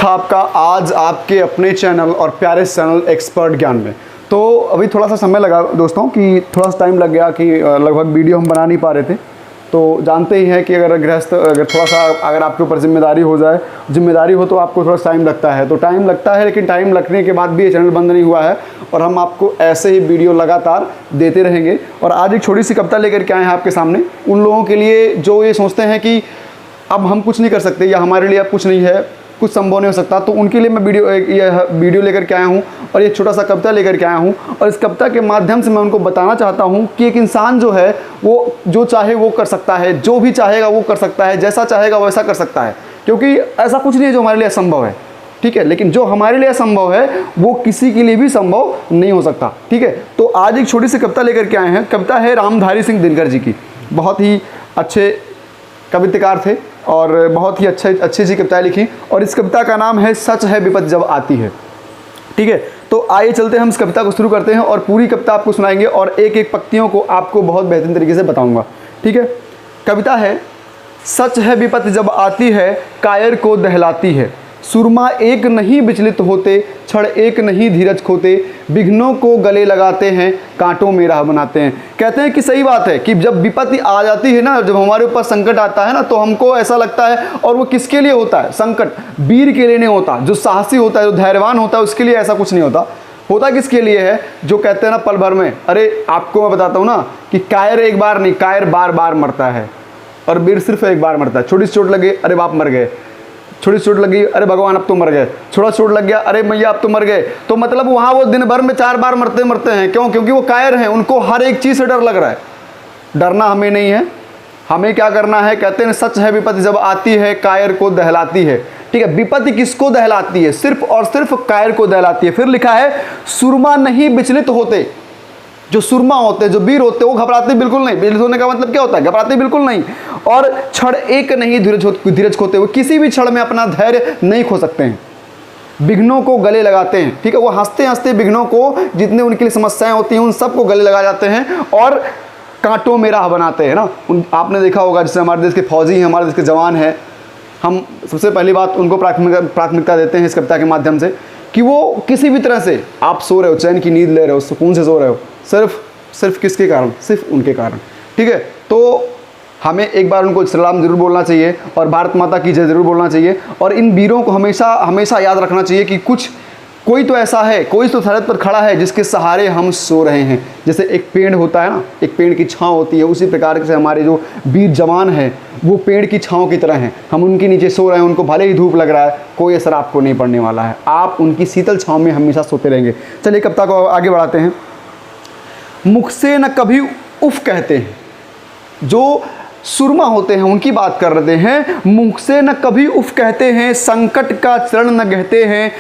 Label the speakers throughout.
Speaker 1: आपका आज आपके अपने चैनल और प्यारे चैनल एक्सपर्ट ज्ञान में। तो अभी थोड़ा सा समय लगा दोस्तों, कि थोड़ा सा टाइम लग गया कि लगभग वीडियो हम बना नहीं पा रहे थे। तो जानते ही हैं कि अगर थोड़ा सा अगर आपके ऊपर जिम्मेदारी हो तो आपको थोड़ा टाइम लगता है। तो टाइम लगता है, लेकिन टाइम लगने के बाद भी ये चैनल बंद नहीं हुआ है और हम आपको ऐसे ही वीडियो लगातार देते रहेंगे। और आज एक छोटी सी कविता लेकर के आए हैं आपके सामने, उन लोगों के लिए जो ये सोचते हैं कि अब हम कुछ नहीं कर सकते या हमारे लिए अब कुछ नहीं है, कुछ संभव नहीं हो सकता। तो उनके लिए मैं वीडियो लेकर के आया हूँ और ये छोटा सा कविता लेकर के आया हूँ। और इस कविता के माध्यम से मैं उनको बताना चाहता हूँ कि एक इंसान जो है वो जो चाहे वो कर सकता है, जो भी चाहेगा वो कर सकता है, जैसा चाहेगा वैसा कर सकता है, क्योंकि ऐसा कुछ नहीं है जो हमारे लिए असंभव है। ठीक है, लेकिन जो हमारे लिए असंभव है वो किसी के लिए भी संभव नहीं हो सकता। ठीक है, तो आज एक छोटी सी कविता लेकर के आए हैं। कविता है रामधारी सिंह दिनकर जी की। बहुत ही अच्छे कविताकार थे और बहुत ही अच्छी सी कविताएं लिखी, और इस कविता का नाम है सच है विपत्ति जब आती है। ठीक है, तो आइए चलते हैं, हम इस कविता को शुरू करते हैं और पूरी कविता आपको सुनाएंगे और एक एक पंक्तियों को आपको बहुत बेहतरीन तरीके से बताऊंगा। ठीक है, कविता है सच है विपत्ति जब आती है, कायर को दहलाती है, सुरमा एक नहीं विचलित होते, क्षण एक नहीं धीरज खोते, विघ्नों को गले लगाते हैं, कांटों में राह बनाते हैं। कहते हैं कि सही बात है कि जब विपत्ति आ जाती है ना, जब हमारे ऊपर संकट आता है ना, तो हमको ऐसा लगता है, और वो किसके लिए होता है संकट? वीर के लिए नहीं होता, जो साहसी होता है, जो धैर्यवान होता है, उसके लिए ऐसा कुछ नहीं होता। होता किसके लिए है? जो कहते हैं ना पल भर में, अरे आपको मैं बताता हूँ ना कि कायर एक बार नहीं, कायर बार बार मरता है और वीर सिर्फ एक बार मरता है। छोटी सी चोट लगी, अरे बाप मर गए, छोटी चोट लगी, अरे भगवान अब तो मर गए, थोड़ा चोट लग गया, अरे मैया अब तो मर गए। तो मतलब वहाँ वो दिन भर में 4 बार मरते हैं। क्यों? क्योंकि वो कायर हैं, उनको हर एक चीज़ से डर लग रहा है। डरना हमें नहीं है, हमें क्या करना है? कहते हैं सच है विपत्ति जब आती है, कायर को दहलाती है। ठीक है, विपत्ति किसको दहलाती है? सिर्फ और सिर्फ कायर को दहलाती है। फिर लिखा है सुरमा नहीं विचलित होते। जो सुरमा होते हैं, जो वीर होते हैं, वो घबराते बिल्कुल नहीं। विचलित होने का मतलब क्या होता है? घबराते बिल्कुल नहीं। और क्षण एक नहीं धीरज खोते हुए, किसी भी क्षण में अपना धैर्य नहीं खो सकते हैं। विघ्नों को गले लगाते हैं। ठीक है, वो हंसते हंसते विघ्नों को, जितने उनके लिए समस्याएं होती हैं, उन सबको गले लगा जाते हैं और कांटों में राह बनाते हैं ना। आपने देखा होगा, जैसे हमारे देश के फौजी हैं, हमारे देश के जवान हैं, हम सबसे पहली बात उनको प्राथमिकता देते हैं इस कविता के माध्यम से, कि वो किसी भी तरह से, आप सो रहे हो, चैन की नींद ले रहे हो, सुकून से सो रहे हो, सिर्फ किसके कारण? सिर्फ उनके कारण। ठीक है, तो हमें एक बार उनको सलाम जरूर बोलना चाहिए और भारत माता की जय जरूर बोलना चाहिए। और इन वीरों को हमेशा याद रखना चाहिए कि कोई तो ऐसा है, कोई तो सरहद पर खड़ा है जिसके सहारे हम सो रहे हैं। जैसे एक पेड़ होता है ना, एक पेड़ की छांव होती है, उसी प्रकार से हमारे जो वीर जवान हैं वो पेड़ की छांव की तरह हैं। हम उनके नीचे सो रहे हैं, उनको भले ही धूप लग रहा है, कोई असर आपको नहीं पड़ने वाला है, आप उनकी शीतल छांव में हमेशा सोते रहेंगे। चलिए कविता को आगे बढ़ाते हैं। मुख से न कभी उफ कहते हैं, जो सुरमा होते हैं उनकी बात कर रहे हैं। मुख से न कभी उफ कहते हैं, संकट का चरण न गहते हैं,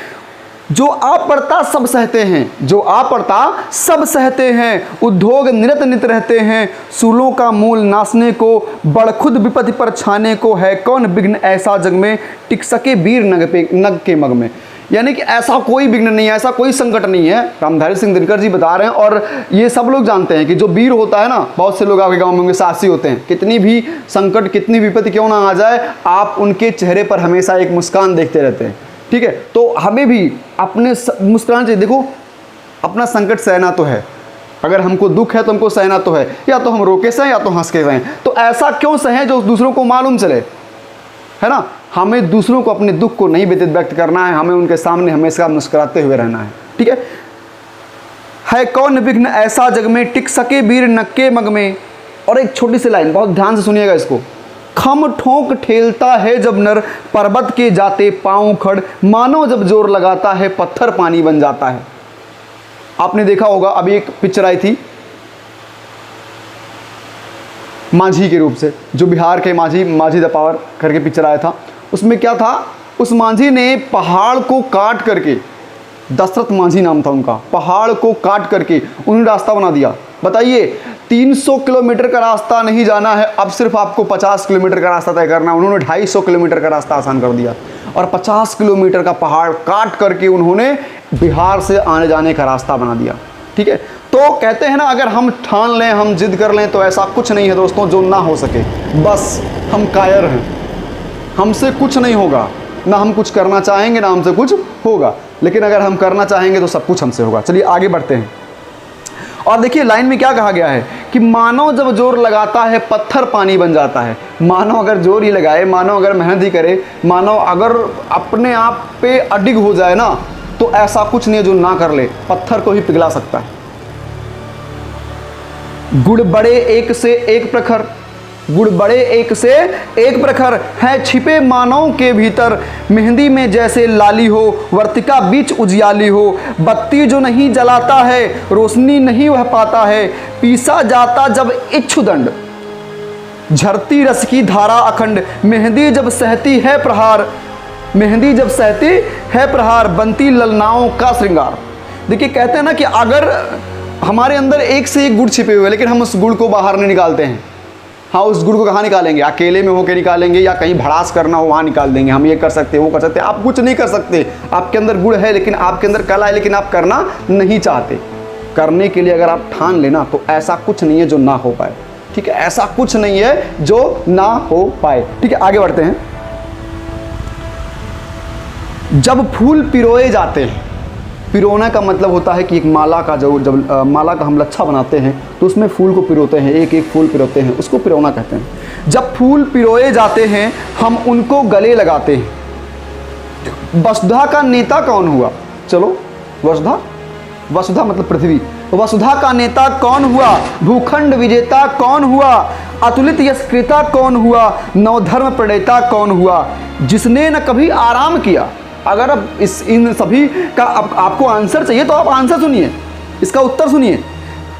Speaker 1: जो आप पड़ता सब सहते हैं, जो आप पड़ता सब सहते हैं, उद्योग नित रहते हैं, सूलों का मूल नासने को, बड़ खुद विपत्ति पर छाने को, है कौन विघ्न ऐसा जग में, टिक सके वीर नग के मग में। यानी कि ऐसा कोई विघ्न नहीं है, ऐसा कोई संकट नहीं है, रामधारी सिंह दिनकर जी बता रहे हैं। और ये सब लोग जानते हैं कि जो वीर होता है ना, बहुत से लोग आपके गांव में होंगे साहसी होते हैं, कितनी भी संकट, कितनी विपत्ति क्यों ना आ जाए, आप उनके चेहरे पर हमेशा एक मुस्कान देखते रहते हैं। ठीक है, तो हमें भी अपने मुस्कुराना चाहिए। देखो, अपना संकट सहना तो है, अगर हमको दुख है तो हमको सहना तो है, या तो हम रोके सहें या तो हंस के सहें। तो ऐसा क्यों सहें जो दूसरों को मालूम चले, है ना? हमें दूसरों को अपने दुख को नहीं व्यक्त करना है, हमें उनके सामने हमेशा मुस्कुराते हुए रहना है। ठीक है कौन विघ्न ऐसा जग में, टिक सके वीर नग के मग में। और एक छोटी सी लाइन, बहुत ध्यान से सुनिएगा इसको। खम ठोंक ठेलता है जब नर, पर्वत के जाते पांव खड़, मानो जब जोर लगाता है, पत्थर पानी बन जाता है। आपने देखा होगा, अभी एक पिक्चर आई थी माझी के रूप से, जो बिहार के माझी द पावर करके पिक्चर आया था। उसमें क्या था, उस माझी ने पहाड़ को काट करके, दशरथ माझी नाम था उनका, पहाड़ को काट करके उन्होंने रास्ता बना दिया। बताइए, 300 किलोमीटर का रास्ता नहीं जाना है, अब सिर्फ आपको 50 किलोमीटर का रास्ता तय करना है। उन्होंने 250 किलोमीटर का रास्ता आसान कर दिया और 50 किलोमीटर का पहाड़ काट करके उन्होंने बिहार से आने जाने का रास्ता बना दिया। ठीक है, तो कहते हैं ना, अगर हम ठान लें, हम जिद कर लें, तो ऐसा कुछ नहीं है दोस्तों जो ना हो सके। बस हम कायर हैं, हमसे कुछ नहीं होगा। ना हम कुछ करना चाहेंगे ना हमसे कुछ होगा, लेकिन अगर हम करना चाहेंगे तो सब कुछ हमसे होगा। चलिए आगे बढ़ते हैं। और देखिए लाइन में क्या कहा गया है कि मानव जब जोर लगाता है पत्थर पानी बन जाता है। मानव अगर जोर ही लगाए, मानव अगर मेहनत ही करे, मानव अगर अपने आप पे अडिग हो जाए ना, तो ऐसा कुछ नहीं है जो ना कर ले, पत्थर को ही पिघला सकता है। गुड़ बड़े एक से एक प्रखर, गुड़ बड़े एक से एक प्रखर है छिपे मानव के भीतर। मेहंदी में जैसे लाली हो, वर्तिका बीच उजियाली हो। बत्ती जो नहीं जलाता है, रोशनी नहीं वह पाता है। पीसा जाता जब इच्छुदंड, झरती रस की धारा अखंड। मेहंदी जब सहती है प्रहार, मेहंदी जब सहती है प्रहार, बनती ललनाओं का श्रृंगार। देखिए कहते हैं ना कि अगर हमारे अंदर एक से एक गुड़ छिपे हुए, लेकिन हम उस गुड़ को बाहर नहीं निकालते हैं। हाँ, उस गुड़ को कहाँ निकालेंगे? अकेले में होकर निकालेंगे या कहीं भड़ास करना हो वहाँ निकाल देंगे। हम ये कर सकते हैं, वो कर सकते हैं, आप कुछ नहीं कर सकते। आपके अंदर गुड़ है, लेकिन आपके अंदर कला है, लेकिन आप करना नहीं चाहते। करने के लिए अगर आप ठान लेना तो ऐसा कुछ नहीं है जो ना हो पाए। ठीक है, ऐसा कुछ नहीं है जो ना हो पाए। ठीक है, आगे बढ़ते हैं। जब फूल पिरोए जाते हैं, पिरोना का मतलब होता है कि एक माला का जब माला का हम लच्छा बनाते हैं तो उसमें फूल को पिरोते हैं, एक एक फूल पिरोते हैं, उसको पिरोना कहते हैं। जब फूल पिरोए जाते हैं हम उनको गले लगाते हैं। वसुधा का नेता कौन हुआ? चलो, वसुधा, वसुधा मतलब पृथ्वी। वसुधा का नेता कौन हुआ? भूखंड विजेता कौन हुआ? अतुलित यशकृता कौन हुआ? नवधर्म प्रणेता कौन हुआ? जिसने न कभी आराम किया। अगर अब इन सभी का आपको आंसर चाहिए तो आप आंसर सुनिए, इसका उत्तर सुनिए।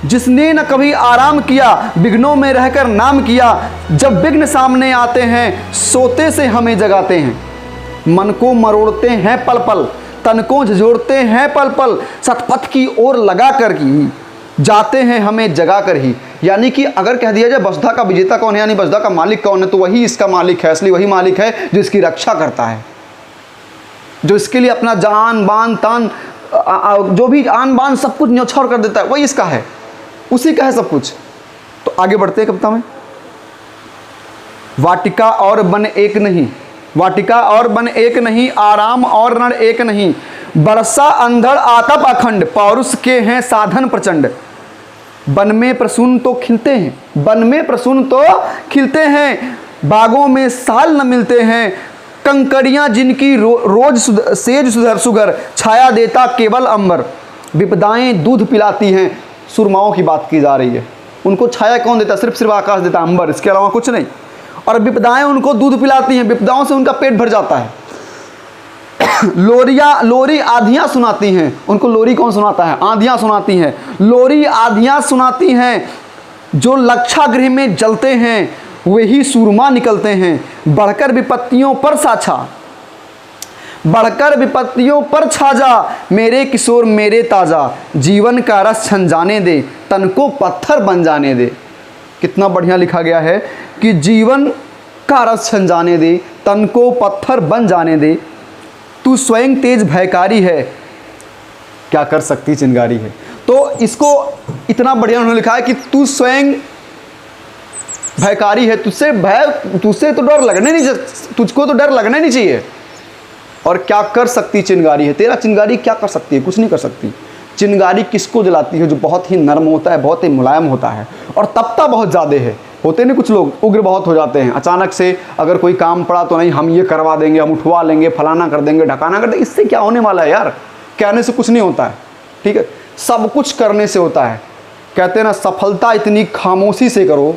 Speaker 1: जिसने न कभी आराम किया, विघ्नों में रहकर नाम किया। जब विघ्न सामने आते हैं, सोते से हमें जगाते हैं। मन को मरोड़ते हैं पल पल, तन को झंझोड़ते हैं पल पल। सतपथ की ओर लगा कर ही जाते हैं हमें जगा कर ही। यानी कि अगर कह दिया जाए वसुधा का विजेता कौन है, यानी वसुधा का मालिक कौन है, तो वही इसका मालिक है। असली वही मालिक है जो इसकी रक्षा करता है, जो इसके लिए अपना जान बान तान जो भी आन बान सब कुछ न्यौछावर कर देता है, वही इसका है, उसी का है सब कुछ। तो आगे बढ़ते हैं कविता में। वाटिका और वन एक नहीं, वाटिका और वन एक नहीं, आराम और रण एक नहीं। बरसा अंधड़ आतप अखंड, पौरुष के हैं साधन प्रचंड। वन में प्रसून तो खिलते हैं, वन में प्रसून तो खिलते हैं। बागों में साल न मिलते हैं। कंकड़ियाँ जिनकी रोज सेज सुधर सुगर, छाया देता केवल अंबर। विपदाएं दूध पिलाती हैं, सुरमाओं की बात की जा रही है। उनको छाया कौन देता? सिर्फ आकाश देता, अंबर, इसके अलावा कुछ नहीं। और विपदाएं उनको दूध पिलाती हैं, विपदाओं से उनका पेट भर जाता है। लोरी आधियाँ सुनाती हैं, उनको लोरी कौन सुनाता है? आधियाँ सुनाती हैं। लोरी आधियाँ सुनाती हैं, जो लक्षागृह में जलते हैं वही सूरमा निकलते हैं। बढ़कर विपत्तियों पर साछा, बढ़कर विपत्तियों पर छाजा। मेरे किशोर मेरे ताजा, जीवन का रस छन जाने दे, तन को पत्थर बन जाने दे। कितना बढ़िया लिखा गया है कि जीवन का रस छन जाने दे, तन को पत्थर बन जाने दे। तू स्वयं तेज भयकारी है, क्या कर सकती चिंगारी है। तो इसको इतना बढ़िया उन्होंने लिखा है कि तू स्वयं भयकारी है, तुझसे तो डर लगने नहीं, तुझको तो डर लगना नहीं चाहिए। और क्या कर सकती चिंगारी है, तेरा चिंगारी क्या कर सकती है? कुछ नहीं कर सकती। चिंगारी किसको जलाती है? जो बहुत ही नरम होता है, बहुत ही मुलायम होता है और तपता बहुत ज़्यादा है। होते नहीं कुछ लोग उग्र बहुत हो जाते हैं, अचानक से अगर कोई काम पड़ा तो नहीं हम ये करवा देंगे, हम उठवा लेंगे, फलाना कर देंगे, ढकाना कर देंगे। इससे क्या होने वाला है यार? कहने से कुछ नहीं होता है, ठीक है, सब कुछ करने से होता है। कहते हैं ना, सफलता इतनी खामोशी से करो,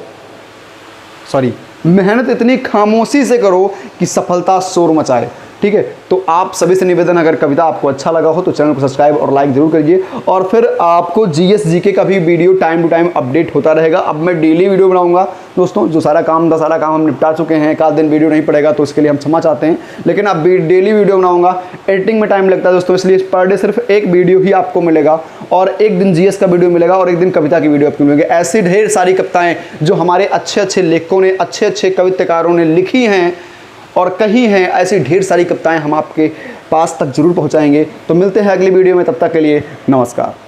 Speaker 1: मेहनत इतनी खामोशी से करो कि सफलता शोर मचाए। ठीक है, तो आप सभी से निवेदन, अगर कविता आपको अच्छा लगा हो तो चैनल को सब्सक्राइब और लाइक जरूर करिए। और फिर आपको जीएस जीके का भी video time to time update होता रहेगा। अब मैं डेली वीडियो बनाऊंगा दोस्तों, जो सारा काम हम निपटा चुके हैं। एक आध दिन वीडियो नहीं पड़ेगा तो उसके लिए हम क्षमा चाहते हैं, लेकिन अब डेली वीडियो बनाऊंगा। एडिटिंग में टाइम लगता है दोस्तों, इसलिए पर डे सिर्फ एक वीडियो ही आपको मिलेगा, और एक दिन जीएस का वीडियो मिलेगा और एक दिन कविता की वीडियो आपको मिलेगी। ऐसी ढेर सारी कविताएं जो हमारे अच्छे अच्छे लेखकों ने, अच्छे अच्छे कविताकारों ने लिखी हैं और कही हैं, ऐसी ढेर सारी कविताएं हम आपके पास तक जरूर पहुंचाएंगे। तो मिलते हैं अगली वीडियो में, तब तक के लिए नमस्कार।